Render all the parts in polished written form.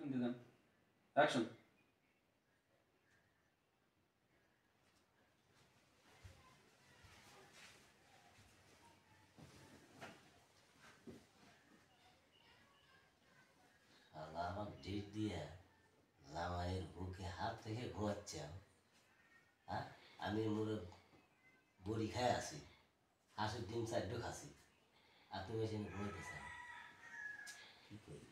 into them. Action. আমার date দিয়ে জামাইয়ের বুকে হাত থেকে ঘুমাচ্ছে। হ্যাঁ, আমি মোর বড়ি খাই আছি, হাঁসের ডিম চারটে খাসি, আর তুমি এসে ঘুমাইতেছ। কি করি?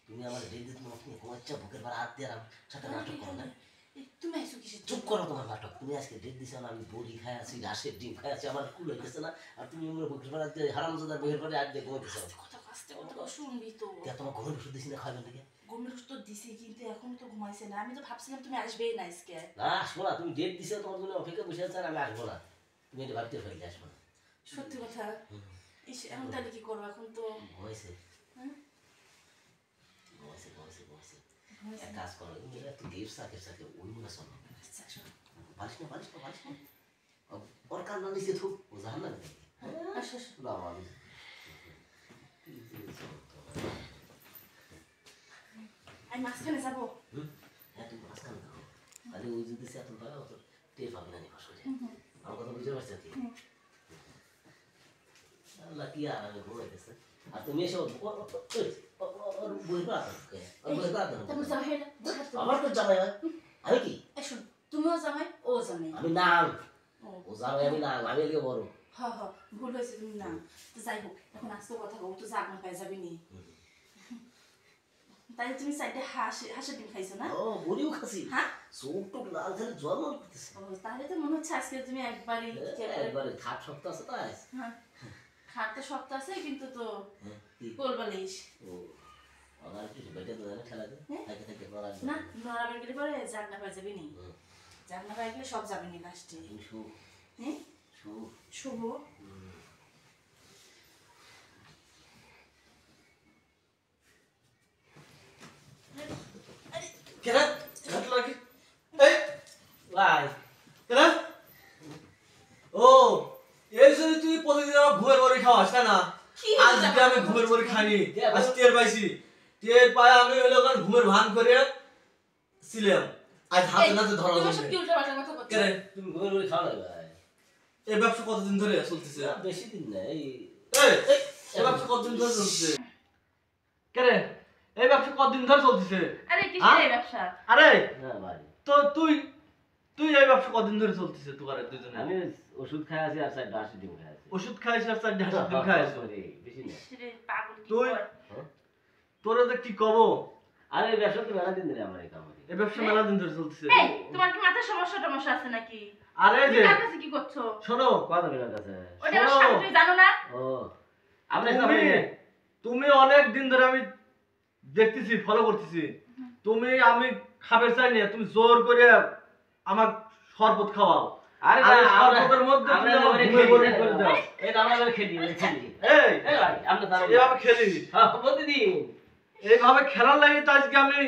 তুমি আমার ডেট দিয়ে তোমার ঘুমাচ্ছ, বুকের পর হাত দিয়ে সাথে নাটক করো না। তুমি আইসো কিসের? চুপ করো তোমার নাটক। তুমি আজকে ডেট দিছো না, আমি বড়ি খাই আছি, ঘাসের ডিম খাই আছি, আমার কুল হইতেছে না, আর তুমি আমার বুকের পর হাত দিয়ে হারামজাদার বুকের পরে হাত দিয়ে ঘুমাইতেছ। আস্তে কথা শুনবি তো। তোমার ঘুমের ওষুধ দিছি না, খাবেন নাকি? ঘুমের ওষুধ তো দিছি, কিন্তু এখন তো ঘুমাইছে না। আমি তো ভাবছিলাম তুমি আসবেই না আজকে। না, আসবো না। তুমি ডেট দিছো, তোমার জন্য অপেক্ষা বসে আছেন, আমি আসবো না। তুমি এটা ভাবতে ফেললে আসবো না। সত্যি কথা। এখন তাহলে কি করবো? এখন তো ঘুমাইছে। এক কাজ করো, একটু গিফট সাথে ওই মনে শোনো। পারিস না। ওর কান্না নিচে থুক, ও জান না। আমি মাঝখানে যাবো। হ্যাঁ, তুমি মাঝখানে যাবো। তাহলে ওই যদি সে এত পায়, অত টের পাবে না নিবা শরীরে। আমার কথা বুঝতে পারছো কি? আল্লাহ কি আর আমি ঘুমাইতেছে, আর তুমি এসে আমার তো জামাই হয়। আমি কি? তুমিও জামাই, ও জামাই। আমি নাম, ও জামাই আমি নাম, আমি এদিকে বড়। ভুল হয়েছে, তুমি নাম। তো যাই হোক, এখন আজকে কথা বল, তো জাগ না পাই যাবি নি। তাই তুমি সাইডে হাঁসের ডিম খাইছো না? ও, বড়িও খাসি। হ্যাঁ, চোখ টোক লাল করে জন্ম করতেছে। তাহলে তো মনে হচ্ছে আজকে তুমি একবারে খাট শক্ত আছে তো। হ্যাঁ, খাটটা শক্ত আছে, কিন্তু তো কোলবালিশ। ও, আমার কিছু বেটে তো জানে ঠেলা দিয়ে থাকে বলার না, নড়াবের গেলে পরে জাগ না পাই যাবি নি। জাগ না পাই গেলে সব যাবি নি লাস্টে। হ্যাঁ, শুভ। কেনা ঘাট লাগি এই ভাই কেনা ও এই যদি তুই প্রতিদিন আমার ঘুমের বড়ি খাওয়াস না, আজকে আমি ঘুমের বড়ি খাইনি। আজ টের পাইছি, টের পায় আমি হলো কারণ ঘুমের ভান করে ছিলাম। আজ হাতে নাতে ধরা তুমি কি উল্টা পাল্টা কথা বলছো? তুমি ঘুমের বড়ি খাও না ভাই? এই ব্যবসা কতদিন ধরে চলতেছে? বেশি দিন না। এই ব্যবসা কতদিন ধরে চলতেছে? কেরে এই ব্যবসা কতদিন ধরে চলতেছে? আরে কিসের ব্যবসা? আরে না ভাই, তো তুই এই ব্যবসা কতদিন ধরে চলতেছে? তোর দুজনে আমি ওষুধ খাই আছি আর চারটা হাঁসের ডিম খাই আছি। ওষুধ খাইছিস আর চারটা হাঁসের ডিম খাইছিস? বেশি না। পাগল কি তুই কর? তোরা তো কি কব? আরে এই ব্যবসা তো মেলা দিন ধরে আমার এই কাম। এই ব্যবসা মেলা দিন ধরে চলতেছে। এই তোমার কি মাথায় সমস্যা আছে নাকি? আরে তুমি যে কার কাছে কি করছো? শোনো, কথা বের কাছে। ওটা আমার স্বামী, তুমি জানো না? ও, আমরা তুমি অনেক দিন ধরে আমি দেখতেছি, ফলো করতেছি। আমি খাবে চাই না, তুমি জোর করে আমার শরবত খাওয়াও। আরে শরবতের মধ্যে আমরা ঘুমের বড়ি করে দাও। এই আমরা খেলি। এই ভাই আমরা তার এইভাবে খেলি, প্রতিদিন এইভাবে খেলার লাগে তো আজকে আমি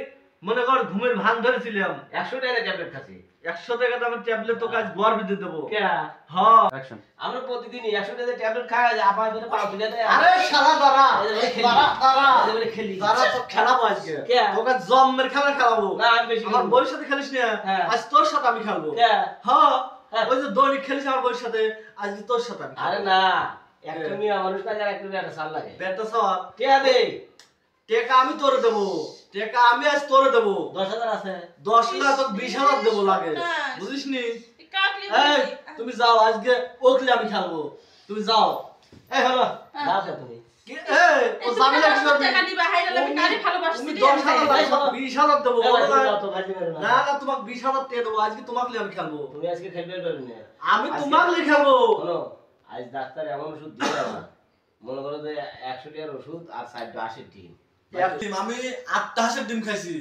মনে কর ঘুমের ভান ধরেছিলাম। 100 টাকা ট্যাবলেট খাচ্ছি। 100 টাকা দামের ট্যাবলেট তো কাজ গর্ব দিয়ে দেবো। হ্যাঁ, আমরা প্রতিদিন 100 টাকা ট্যাবলেট খাই, আবার করে পাও তুলে দেয়। আরে শালা দাঁড়া খেলি তো খেলাবো আজকে। তোকে জম্মের খেলা খেলাবো। না, আমি বেশি আমার বউর সাথে খেলিস না, আজ তোর সাথে আমি খেলবো। হ্যাঁ, ওই যে দৈনিক খেলিস আমার বউর সাথে, আজকে তোর সাথে আমি। আরে না, একটা মেয়ে মানুষ না, যার একটা মেয়ে সাল লাগে। বেটা সওয়াল টিয়া দে। টাকা আমি তোরে দেবো, টাকা আমি আজ তোরে দেবো। 10,000 আছে। 10 না তো 20,000 দেবো লাগে, বুঝিস নি? এই তুমি যাও, আজকে ওকলে আমি খেলবো, তুমি যাও। এই হলো যাও তুমি। ও যাবে না, কি করবে? টাকা দিবা, হাইরাল আমি কারে ভালোবাসি। তুমি 10,000 দাও, 20,000 দেবো। না, তোমাকে 20,000 টাকা দেবো, আজকে তোমাকে আমি খেলবো। তুমি আজকে খেলবে পারবে না। আমি তোমাকে খেলবো। শোনো, আজ ডাক্তার এমন ওষুধ দিবে না, মনে করো যে 100 টাকার ওষুধ আর 80 ডিম। আমি 8টা হাঁসের ডিম খাইছি,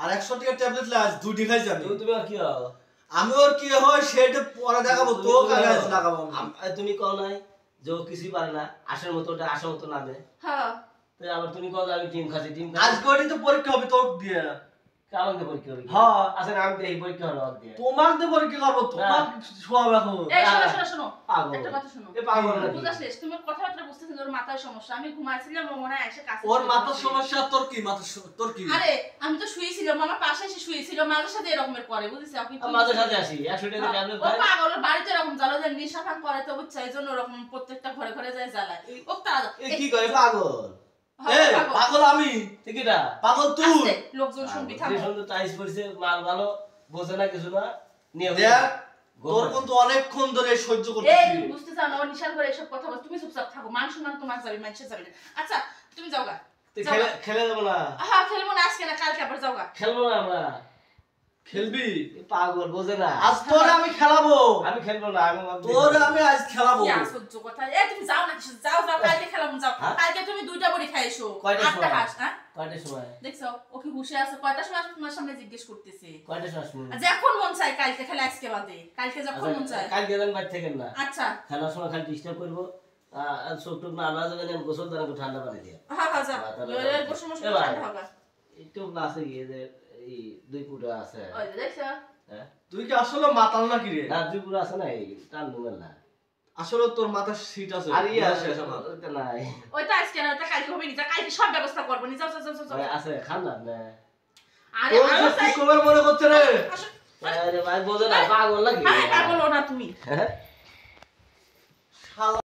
আর 100 টাকার ট্যাবলেট লাজ 2টি খাইছি আমি। তুমি আর কি হও? আমি ওর কি হয় সেটা পরে দেখাবো, তো কাজ লাগাবো। তুমি কও নাই যে ও কিছুই পারে না, আসার মতো ওটা আসার মতো না দে। হ্যাঁ, তো আবার তুমি কও আমি ডিম খাচ্ছি, ডিম আজকে ওরই তো পরীক্ষা হবে তোর দিয়ে। কামাক দিয়ে পরীক্ষা করবি হ্যাঁ। আচ্ছা আমি তো এই পরীক্ষা হলো বাদ দিয়ে তোমার দিয়ে পরীক্ষা করবো, তোমার শোয়াব এখন। এই শোনো পাগল। একটা কথা শোনো এ পাগল নাকি? বুঝা শেষ তুমি কথাবার্তা বুঝতেছেন ওর মাথার সমস্যা আমি ঘুমাইছিলাম ও মনে হয় এসে কাছে ওর শুয়ে মাথার পড়ছে। সমস্যা, তোর কি মাথার তোর কি? আরে আমি তো শুয়েছিলাম আমার পাশে এসে শুয়েছিল মাঝে সাথে এরকমের করে বুঝেছ আপনি আমি মাঝে সাথে আসি 100 টাকা ট্যাবলেট ও খাই পাগল ওর বাড়িতে এরকম জ্বালা দেন নেশা ভাঙ করে তো বুঝছে এই জন্য ওরকম প্রত্যেকটা ঘরে ঘরে যায় জ্বালায় ও তারা এ কি করে পাগল এই পাগল আমি, ঠিকইটা পাগল তুই। লোকজন শুনবি যে থামো সুন্দর টাইস পড়ছে মাল ভালো বোঝে না কিছু না নিয়ে দেখ, তোর কিন্তু অনেকক্ষণ ধরে সহ্য এই করতেছি। তুমি বুঝতে চাও না ও নিশান করে এসব কথা বল তুমি চুপচাপ থাকো মান সম্মান তোমার যাবে মানুষের যাবে না আচ্ছা তুমি যাও গা তুই যাও গা। খেলে যাবো না হ্যাঁ খেলবো না আজকে না কালকে আবার যাও গা খেলবো না আমরা খেলবি? এ পাগল বোঝে না আজ তোর আমি খেলাবো, আমি খেলবো না আমি তোর আমি আজ খেলাবো। কি আশ্চর্য কথা এই তুমি যাও না কিছু যাও যাও কালকে খেলাম যাও হ্যাঁ? কালকে তুমি দুইটা বড়ি খাইছো কয়টার আটটা সময়? হাঁস হ্যাঁ কয়টার সময় দেখছো ও কি হুশে আছে কয়টার সময় আসবে তোমার সামনে জিজ্ঞেস করতেছি কয়টার সময় শুনুন যখন মন চায় কালকে খেলা আজকে বাদে কালকে যখন মন চায় কালকে দেন বাইর থেকে না আচ্ছা খেলার সময় খালি ডিস্টার্ব করবো আর চোখ টোক না আনা যাবে না গোসল দেন একটু ঠান্ডা পানি দিয়ে হ্যাঁ হ্যাঁ যাও তাহলে ওই বসে বসে এবার। ঠান্ডা হবে একটু আছে গিয়ে যে এই 2 ফুটা আছে ওই যে দেখছো হ্যাঁ তুই কি আসলে মাতাল নাকি রে? না 2 ফুটা আছে না এই টান নুমেল না আসলে তোর মাথার সিট আছে। আর ইয়ে শেষ আমার। ওটা নাই ওইটা আজকে না ওটা কালকে হবে নি যা কালকে সব ব্যবস্থা করবো নি যাও যাও যাও যাও ওই আছে খান না না আরে তোর আরো যে চাই কি খবর মনে করছে রে? আসো আরে ভাই বোঝে না পাগল নাকি আরে পাগল ও না তুমি হ্যাঁ শালা